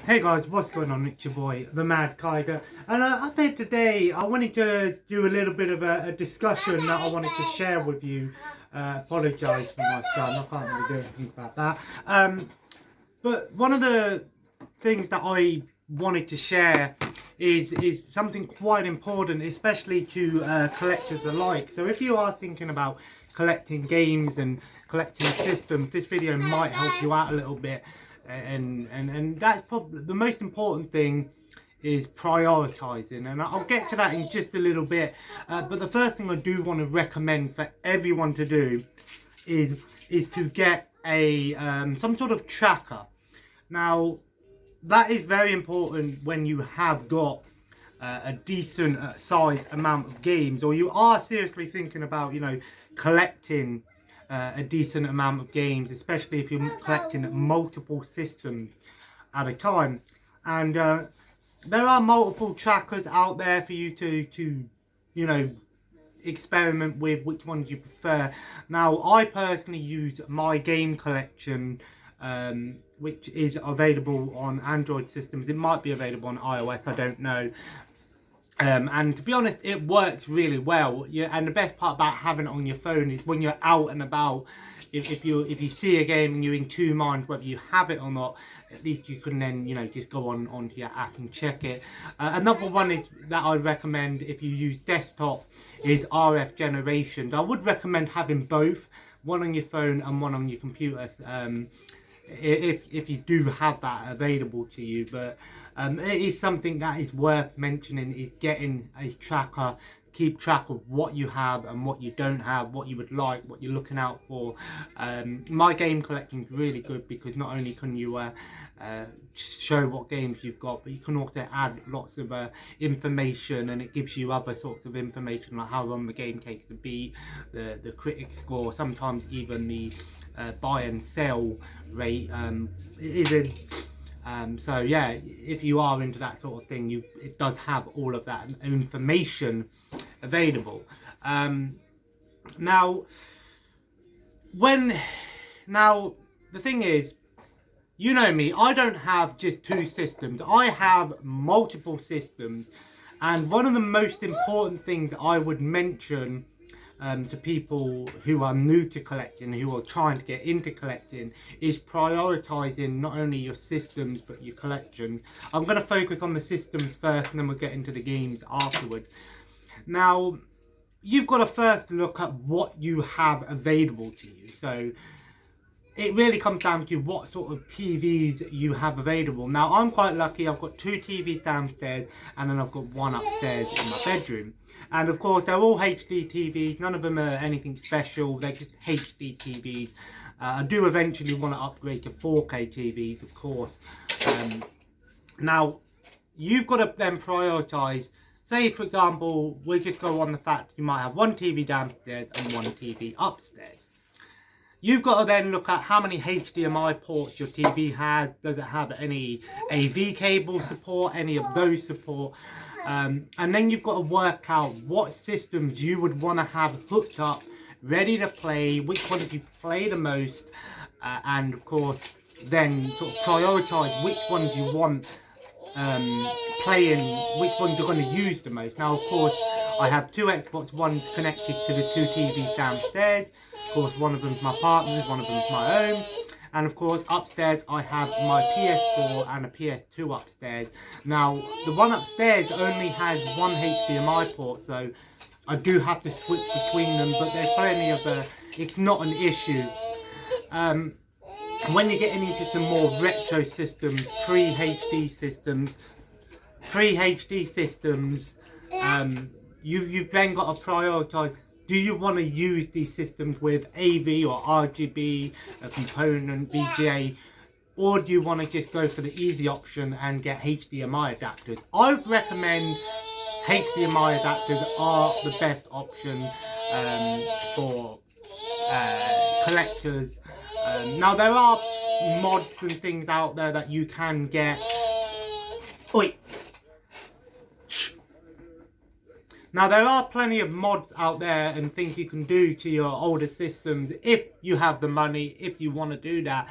Hey guys, what's going on? It's your boy, the Mad Kiger, and up here today, I wanted to do a little bit of a discussion that I wanted to share with you. Apologise for my son, I can't really do anything about that. But one of the things that I wanted to share is something quite important, especially to collectors alike. So if you are thinking about collecting games and collecting systems, this video might help you out a little bit. And that's probably the most important thing, is prioritizing, and I'll get to that in just a little bit. But the first thing I do want to recommend for everyone to do is to get a some sort of tracker. Now that is very important when you have got a decent sized amount of games, or you are seriously thinking about, you know, collecting a decent amount of games, especially if you're collecting multiple systems at a time. And there are multiple trackers out there for you to you know, experiment with which ones you prefer. Now I personally use my game collection, which is available on Android systems. It might be available on iOS, I don't know. And to be honest, it works really well. Yeah, and the best part about having it on your phone is when you're out and about, if you see a game and you're in two minds whether you have it or not, at least you can then, you know, just go onto your app and check it. Another one is that I recommend if you use desktop is RF generations. I would recommend having both, one on your phone and one on your computer, if you do have that available to you. But it is something that is worth mentioning, is getting a tracker. Keep track of what you have and what you don't have, what you would like, what you're looking out for. My game collection is really good because not only can you show what games you've got, but you can also add lots of information, and it gives you other sorts of information like how long the game takes to beat, the critic score, sometimes even the buy and sell rate. So yeah, if you are into that sort of thing, it does have all of that information available. Now the thing is, you know me, I don't have just two systems, I have multiple systems. And one of the most important things I would mention to people who are new to collecting, who are trying to get into collecting, is prioritizing not only your systems but your collection. I'm going to focus on the systems first, and then we'll get into the games afterwards. Now you've got to first look at what you have available to you. So it really comes down to what sort of TVs you have available. Now I'm quite lucky, I've got two TVs downstairs and then I've got one upstairs in my bedroom. And of course they're all HD TVs, none of them are anything special, they're just HD TVs. I do eventually want to upgrade to 4K TVs, of course. Now you've got to then prioritise. Say for example, we'll just go on the fact you might have one TV downstairs and one TV upstairs. You've got to then look at how many HDMI ports your TV has. Does it have any AV cable support, any of those support? And then you've got to work out what systems you would want to have hooked up, ready to play, which ones you play the most, and of course then sort of prioritise which ones you want playing, which ones you're going to use the most. Now of course I have two Xbox Ones connected to the two TVs downstairs. Of course one of them's my partner's, one of them's my own. And of course upstairs I have my PS4 and a PS2 upstairs. Now the one upstairs only has one HDMI port, so I do have to switch between them, but there's plenty of it's not an issue. When you're getting into some more retro systems, pre-HD systems, you've then got to prioritise. Do you want to use these systems with AV or RGB, a component, VGA, or do you want to just go for the easy option and get HDMI adapters? I would recommend HDMI adapters are the best option for collectors. Now there are mods and things out there that you can get. Oi! Now there are plenty of mods out there and things you can do to your older systems if you have the money, if you want to do that.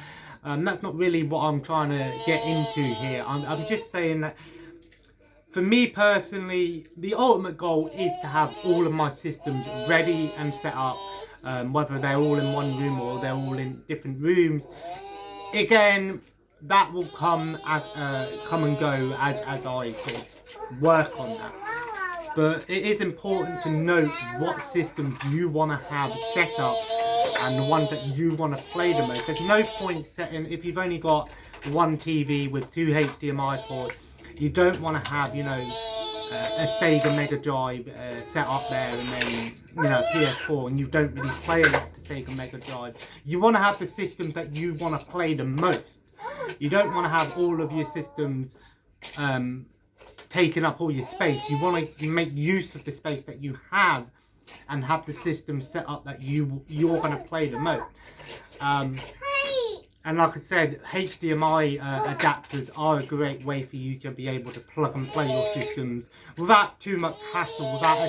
That's not really what I'm trying to get into here. I'm just saying that for me personally, the ultimate goal is to have all of my systems ready and set up, whether they're all in one room or they're all in different rooms. Again, that will come and go as I sort of work on that. But it is important to note what systems you want to have set up and the ones that you want to play the most. There's no point setting, if you've only got one TV with 2 HDMI ports, you don't want to have, you know, a Sega Mega Drive set up there and then, you know, PS4, and you don't really play a lot to Sega Mega Drive. You want to have the systems that you want to play the most. You don't want to have all of your systems taking up all your space. You want to make use of the space that you have and have the system set up that you're going to play the most. And like I said, HDMI adapters are a great way for you to be able to plug and play your systems without too much hassle, without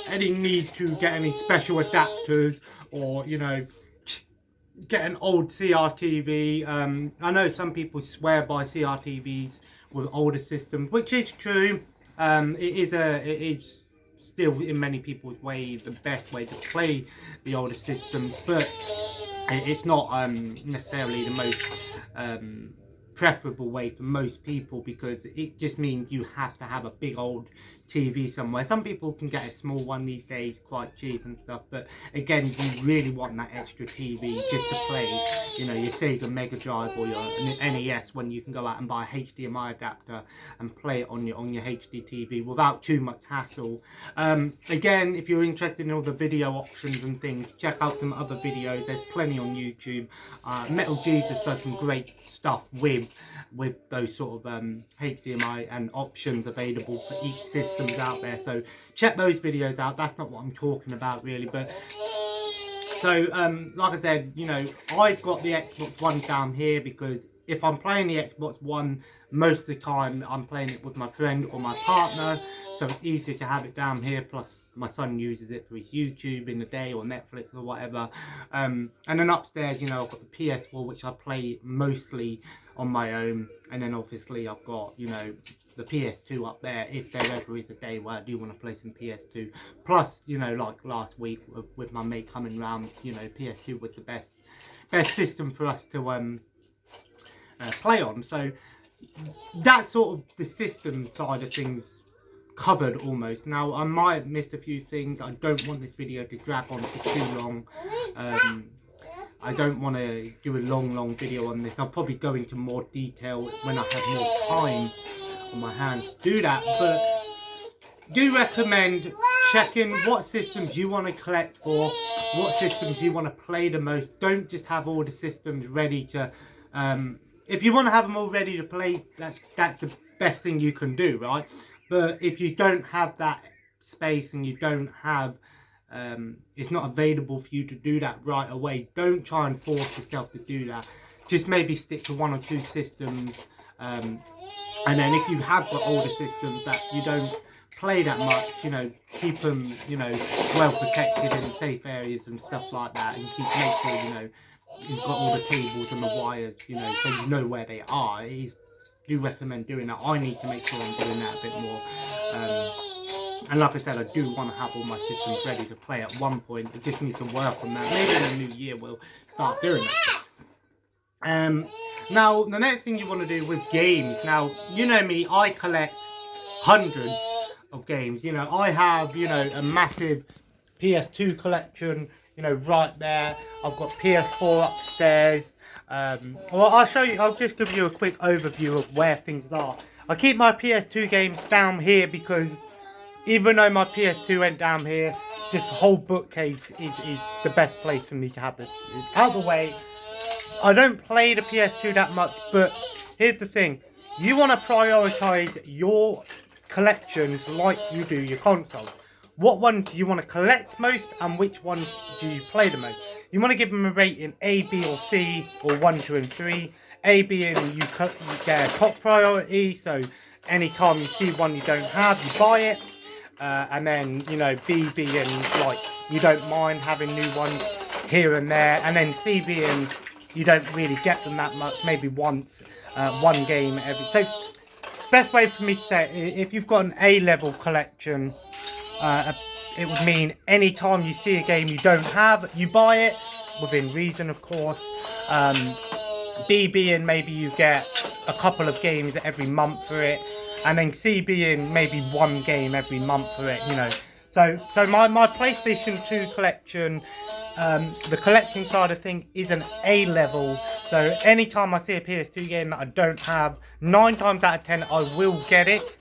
any need to get any special adapters or, you know, get an old CRTV. I know some people swear by CRTVs with older systems, which is true. It is still in many people's way the best way to play the older systems, but it's not necessarily the most preferable way for most people, because it just means you have to have a big old TV somewhere. Some people can get a small one these days quite cheap and stuff, but again, you really want that extra TV just to play, you know, your Sega Mega Drive or your NES, when you can go out and buy a HDMI adapter and play it on your HD TV without too much hassle. Again, if you're interested in all the video options and things, check out some other videos. There's plenty on YouTube. Metal Jesus does some great stuff with those sort of HDMI and options available for each systems out there, so check those videos out. That's not what I'm talking about really, but so like I said, you know, I've got the Xbox One down here because if I'm playing the Xbox One, most of the time I'm playing it with my friend or my partner, so it's easier to have it down here. Plus my son uses it for his YouTube in the day or Netflix or whatever. And then upstairs, you know, I've got the PS4, which I play mostly on my own. And then obviously I've got, you know, the PS2 up there if there ever is a day where I do want to play some PS2. Plus, you know, like last week with my mate coming round, you know, PS2 was the best system for us to play on. So that's sort of the system side of things covered almost. Now I might have missed a few things. I don't want this video to drag on for too long. I don't want to do a long video on this. I'll probably go into more detail when I have more time on my hands to do that, but do recommend checking what systems you want to collect for, what systems you want to play the most. Don't just have all the systems ready to if you want to have them all ready to play, that's the best thing you can do, right? But if you don't have that space and you don't have, it's not available for you to do that right away, don't try and force yourself to do that. Just maybe stick to 1 or 2 systems. And then if you have got older systems that you don't play that much, you know, keep them, you know, well protected in safe areas and stuff like that, and make sure, you know, you've got all the cables and the wires, you know, so you know where they are. I do recommend doing that. I need to make sure I'm doing that a bit more. And like I said, I do want to have all my systems ready to play at one point. I just need to work on that. Maybe in the new year we'll start doing that. Now, the next thing you want to do with games. Now, you know me, I collect hundreds of games. You know, I have, you know, a massive PS2 collection, you know, right there. I've got PS4 upstairs. Well, I'll show you, I'll just give you a quick overview of where things are. I keep my PS2 games down here because even though my PS2 went down here, just the whole bookcase is the best place for me to have this. Out of the way, I don't play the PS2 that much, but here's the thing. You want to prioritise your collections like you do your consoles. What ones do you want to collect most and which ones do you play the most? You want to give them a rating A, B or C, or 1, 2 and 3. A being you get a top priority, so anytime you see one you don't have, you buy it. And then, you know, B being like you don't mind having new ones here and there. And then C being you don't really get them that much. Maybe once, one game every. So, best way for me to say it, if you've got an A-level collection, it would mean any time you see a game you don't have, you buy it, within reason, of course. B being maybe you get a couple of games every month for it, and then C being maybe one game every month for it, you know. So my PlayStation 2 collection, the collecting side of things is an A level. So anytime I see a PS2 game that I don't have, 9 times out of 10 I will get it.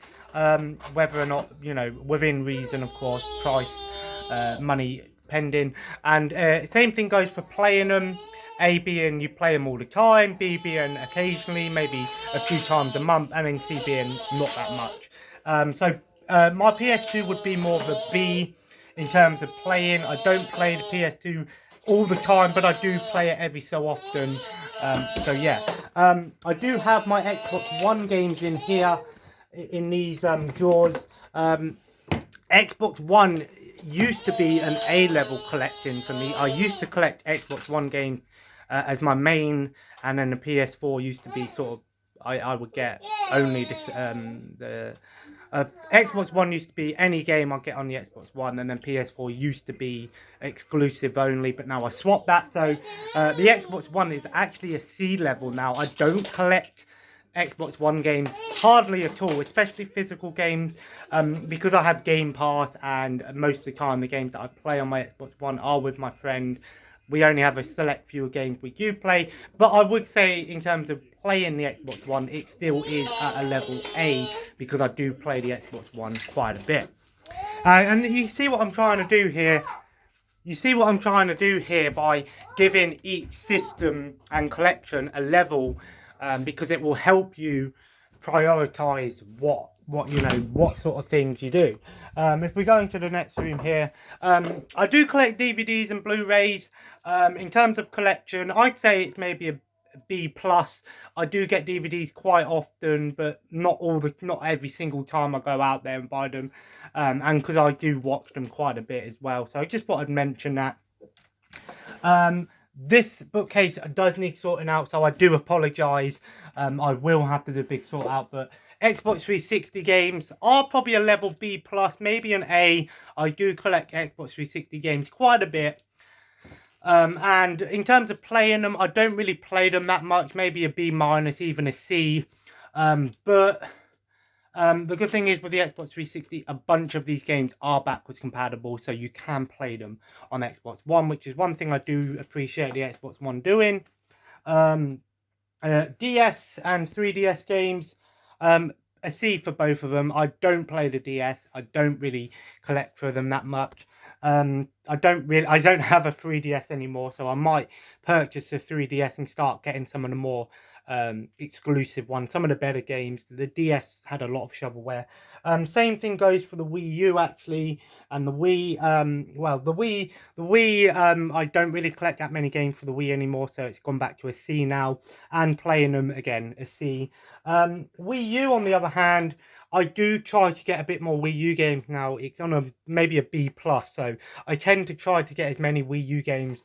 Whether or not, you know, within reason, of course, price, money pending. And same thing goes for playing them. A being you play them all the time, B being occasionally, maybe a few times a month, and then C being not that much. So my PS2 would be more of a B in terms of playing. I don't play the PS2 all the time, but I do play it every so often. So yeah, I do have my Xbox One games in here, in these drawers. Xbox One used to be an A-level collecting for me. I used to collect Xbox One games as my main, and then the PS4 used to be sort of, I would get only this, the Xbox One used to be any game I get on the Xbox One, and then PS4 used to be exclusive only, but now I swapped that. So the Xbox One is actually a C level now. I don't collect Xbox One games hardly at all, especially physical games, because I have Game Pass, and most of the time the games that I play on my Xbox One are with my friend. We only have a select few games we do play, but I would say in terms of playing the Xbox One, it still is at a level A, because I do play the Xbox One quite a bit. And you see what I'm trying to do here. You see what I'm trying to do here by giving each system and collection a level, because it will help you prioritize what sort of things you do. If we go into the next room here, I do collect DVDs and Blu-rays. In terms of collection, I'd say it's maybe a B plus. I do get DVDs quite often, but not every single time I go out there and buy them, and because I do watch them quite a bit as well. So I just thought I'd mention that. This bookcase does need sorting out, so I do apologise. I will have to do a big sort out, but Xbox 360 games are probably a level B plus, maybe an A. I do collect Xbox 360 games quite a bit. And in terms of playing them, I don't really play them that much, maybe a B minus, even a C. But the good thing is with the Xbox 360, a bunch of these games are backwards compatible, so you can play them on Xbox One, which is one thing I do appreciate the Xbox One doing. DS and 3DS games, a C for both of them. I don't play the DS. I don't really collect for them that much. I don't have a 3DS anymore, so I might purchase a 3DS and start getting some of the more exclusive ones, some of the better games. The DS had a lot of shovelware. Same thing goes for the Wii U actually, and the Wii. The Wii. I don't really collect that many games for the Wii anymore, so it's gone back to a C now, and playing them again a C. Wii U on the other hand, I do try to get a bit more Wii U games now. It's on maybe a B plus, so I tend to try to get as many Wii U games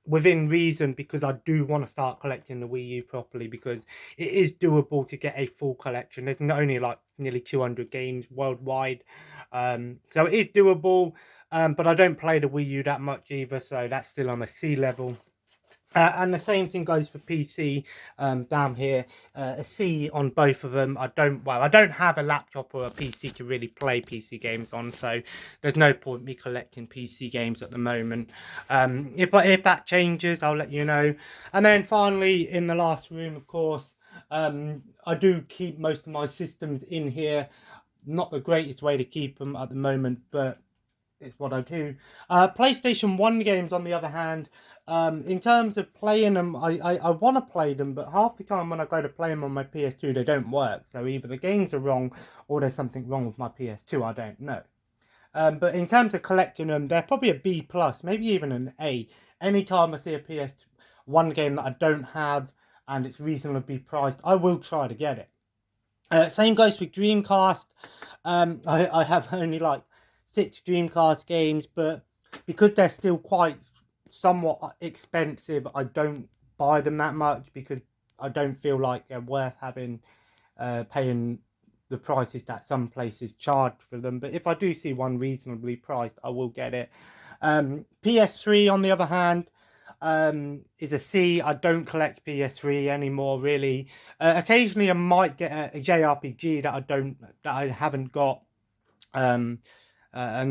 within reason, because I do want to start collecting the Wii U properly, because it is doable to get a full collection. There's not only like nearly 200 games worldwide, so it is doable, but I don't play the Wii U that much either, so that's still on a C level. And the same thing goes for PC, down here, a C on both of them. I don't have a laptop or a PC to really play PC games on, so there's no point me collecting PC games at the moment. If that changes, I'll let you know. And then finally, in the last room, of course, I do keep most of my systems in here. Not the greatest way to keep them at the moment, but it's what I do. PlayStation 1 games, on the other hand, in terms of playing them, I want to play them, but half the time when I go to play them on my PS2, they don't work. So either the games are wrong, or there's something wrong with my PS2, I don't know. But in terms of collecting them, they're probably a B plus, maybe even an A. Anytime I see a PS1 game that I don't have, and it's reasonably priced, I will try to get it. Same goes for Dreamcast. I have only like 6 Dreamcast games, but because they're still quite somewhat expensive, I don't buy them that much because I don't feel like they're worth having paying the prices that some places charge for them. But if I do see one reasonably priced, I will get it. PS3 on the other hand is a C. I don't collect PS3 anymore really. Occasionally I might get a JRPG that I haven't got, and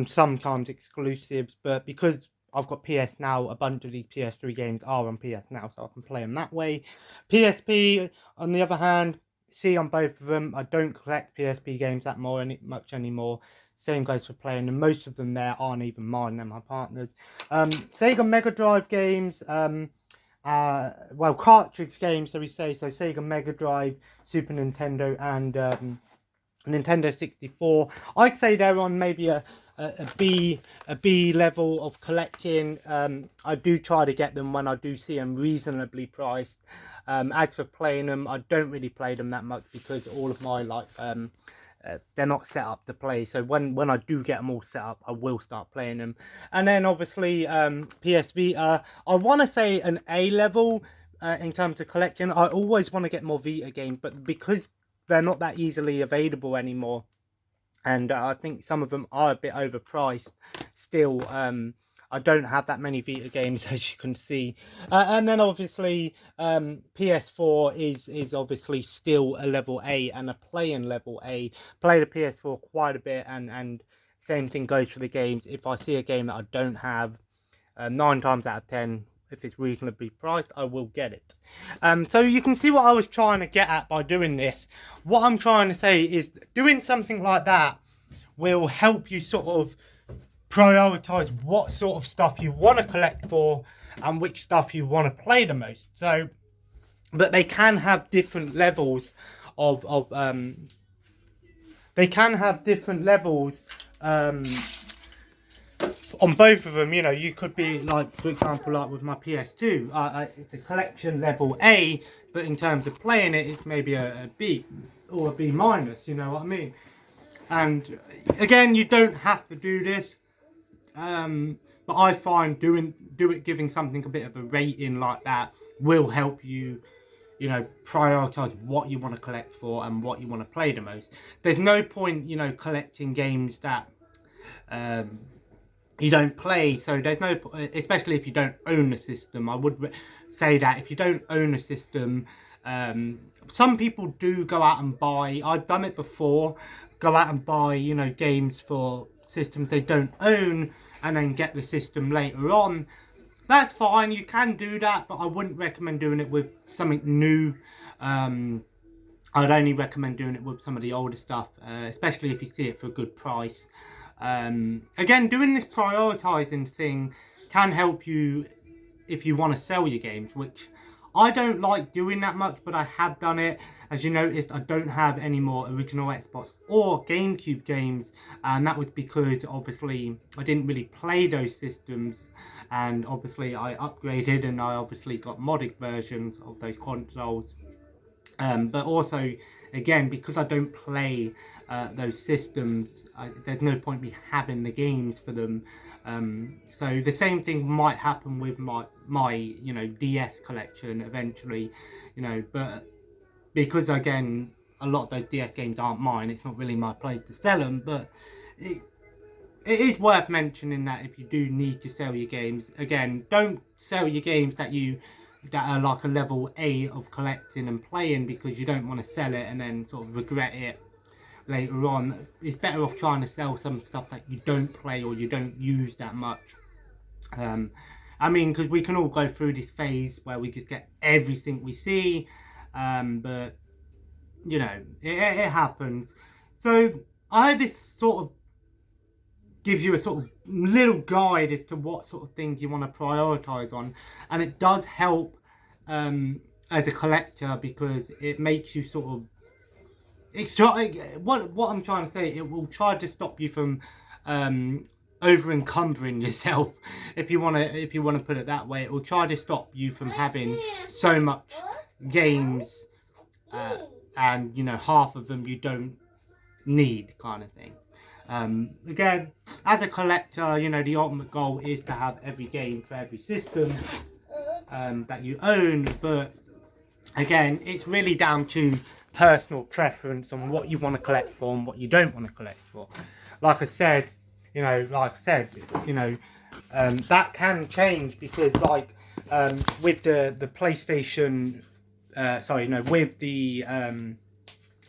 sometimes exclusives, but because I've got PS Now, a bunch of these PS3 games are on PS Now, so I can play them that way. PSP, on the other hand, C on both of them. I don't collect PSP games that much anymore. Same goes for playing them. Most of them there aren't even mine, they're my partner's. Sega Mega Drive games, well, cartridge games, so we say, so Sega Mega Drive, Super Nintendo, and Nintendo 64. I'd say they're on maybe a B level of collecting. I do try to get them when I do see them reasonably priced. As for playing them, I don't really play them that much because all of my they're not set up to play. So when I do get them all set up, I will start playing them. And then obviously PS Vita, I want to say an A level in terms of collecting. I always want to get more Vita games, but because they're not that easily available anymore, and I think some of them are a bit overpriced still. I don't have that many Vita games, as you can see. And then obviously PS4 is obviously still a level A and a playing level A. Play the PS4 quite a bit, and same thing goes for the games. If I see a game that I don't have, 9 times out of 10, if it's reasonably priced, I will get it. So you can see what I was trying to get at by doing this. What I'm trying to say is doing something like that will help you sort of prioritize what sort of stuff you want to collect for and which stuff you want to play the most. So, but they can have different levels of they can have different levels on both of them. You know, you could be like, for example, like with my PS2, it's a collection level A, but in terms of playing it, it's maybe a B or a B minus. You know what I mean? And again, you don't have to do this, but I find giving something a bit of a rating like that will help you, you know, prioritize what you want to collect for and what you want to play the most. There's no point, you know, collecting games that you don't play. So there's no, especially if you don't own a system. I would say that if you don't own a system, some people do go out and buy. I've done it before. Go out and buy, you know, games for systems they don't own, and then get the system later on. That's fine, you can do that, but I wouldn't recommend doing it with something new. I'd only recommend doing it with some of the older stuff, especially if you see it for a good price. Again, doing this prioritizing thing can help you if you want to sell your games, which I don't like doing that much, but I have done it. As you noticed, I don't have any more original Xbox or GameCube games, and that was because obviously I didn't really play those systems, and obviously I upgraded and I obviously got modded versions of those consoles. But also, again, because I don't play those systems, there's no point me having the games for them. So the same thing might happen with my you know, DS collection eventually, you know, but because again a lot of those DS games aren't mine, it's not really my place to sell them. But it is worth mentioning that if you do need to sell your games, again, don't sell your games that are like a level A of collecting and playing, because you don't want to sell it and then sort of regret it later on. It's better off trying to sell some stuff that you don't play or you don't use that much. I mean, because we can all go through this phase where we just get everything we see, but you know, it happens. So I hope this sort of gives you a sort of little guide as to what sort of things you want to prioritize on, and it does help as a collector, because it makes you sort of what I'm trying to say, it will try to stop you from over encumbering yourself, if you want to put it that way. It will try to stop you from having so much games, and you know, half of them you don't need, kind of thing. Again, as a collector, you know, the ultimate goal is to have every game for every system. that you own. But again, it's really down to personal preference on what you want to collect for and what you don't want to collect for. Like I said, that can change because, like, with the PlayStation, with the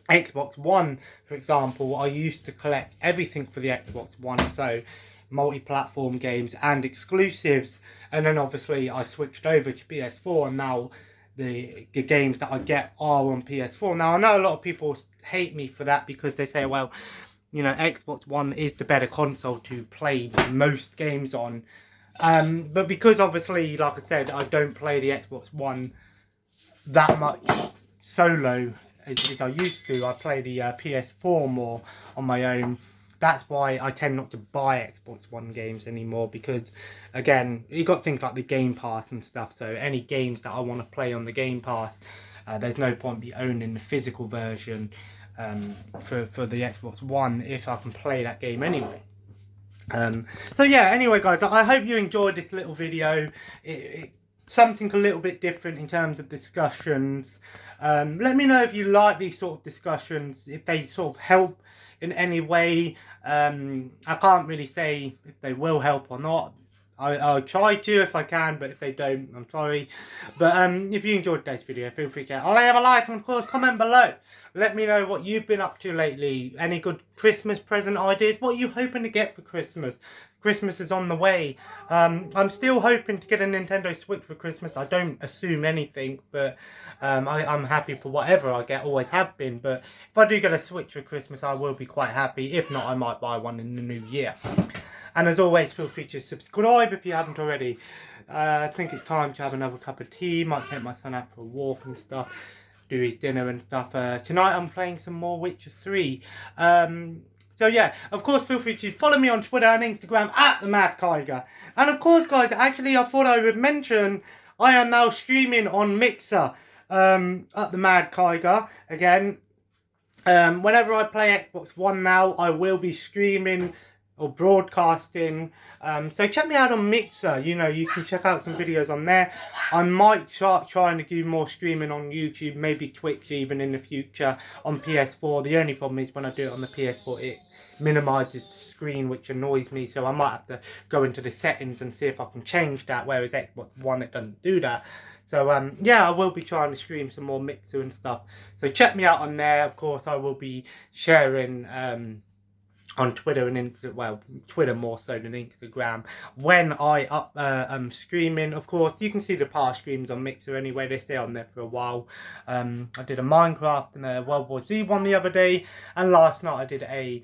Xbox One, for example, I used to collect everything for the Xbox One, so multi-platform games and exclusives, and then obviously I switched over to PS4, and now the games that I get are on PS4. Now, I know a lot of people hate me for that because they say, well, you know, Xbox One is the better console to play most games on. But because obviously, like I said, I don't play the Xbox One that much solo as I used to. I play the PS4 more on my own. That's why I tend not to buy Xbox One games anymore, because again, you got things like the Game Pass and stuff, so any games that I want to play on the Game Pass, there's no point me owning the physical version for the Xbox One if I can play that game anyway. So yeah, anyway guys, I hope you enjoyed this little video. Something a little bit different in terms of discussions. Let me know if you like these sort of discussions, if they sort of help in any way. I can't really say if they will help or not. I'll try to if I can, but if they don't, I'm sorry. But if you enjoyed today's video, feel free to leave a like and of course comment below. Let me know what you've been up to lately. Any good Christmas present ideas? What are you hoping to get for Christmas? Christmas is on the way. I'm still hoping to get a Nintendo Switch for Christmas. I don't assume anything, but I'm happy for whatever I get, always have been. But if I do get a Switch for Christmas, I will be quite happy. If not, I might buy one in the new year. And as always, feel free to subscribe if you haven't already. I think it's time to have another cup of tea. Might take my son out for a walk and stuff. Do his dinner and stuff. Tonight I'm playing some more Witcher 3. So yeah, of course feel free to follow me on Twitter and Instagram at @TheMadKaiger. And of course guys, actually I thought I would mention I am now streaming on Mixer at @TheMadKaiger again. Whenever I play Xbox One now, I will be streaming or broadcasting. So check me out on Mixer. You know, you can check out some videos on there. I might start trying to do more streaming on YouTube, maybe Twitch even in the future on PS4. The only problem is when I do it on the PS4, it minimises the screen, which annoys me. So I might have to go into the settings and see if I can change that, whereas Xbox One, it doesn't do that. So yeah, I will be trying to stream some more Mixer and stuff. So check me out on there. Of course, I will be sharing on Twitter and Twitter more so than Instagram when I am streaming. Of course, you can see the past streams on Mixer anyway. They stay on there for a while. I did a Minecraft and a World War Z one the other day, and last night I did a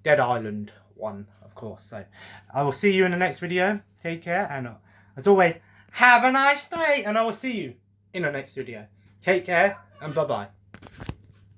Dead Island one, of course. So I will see you in the next video. Take care, and as always, have a nice day, and I will see you in the next video. Take care, and bye bye.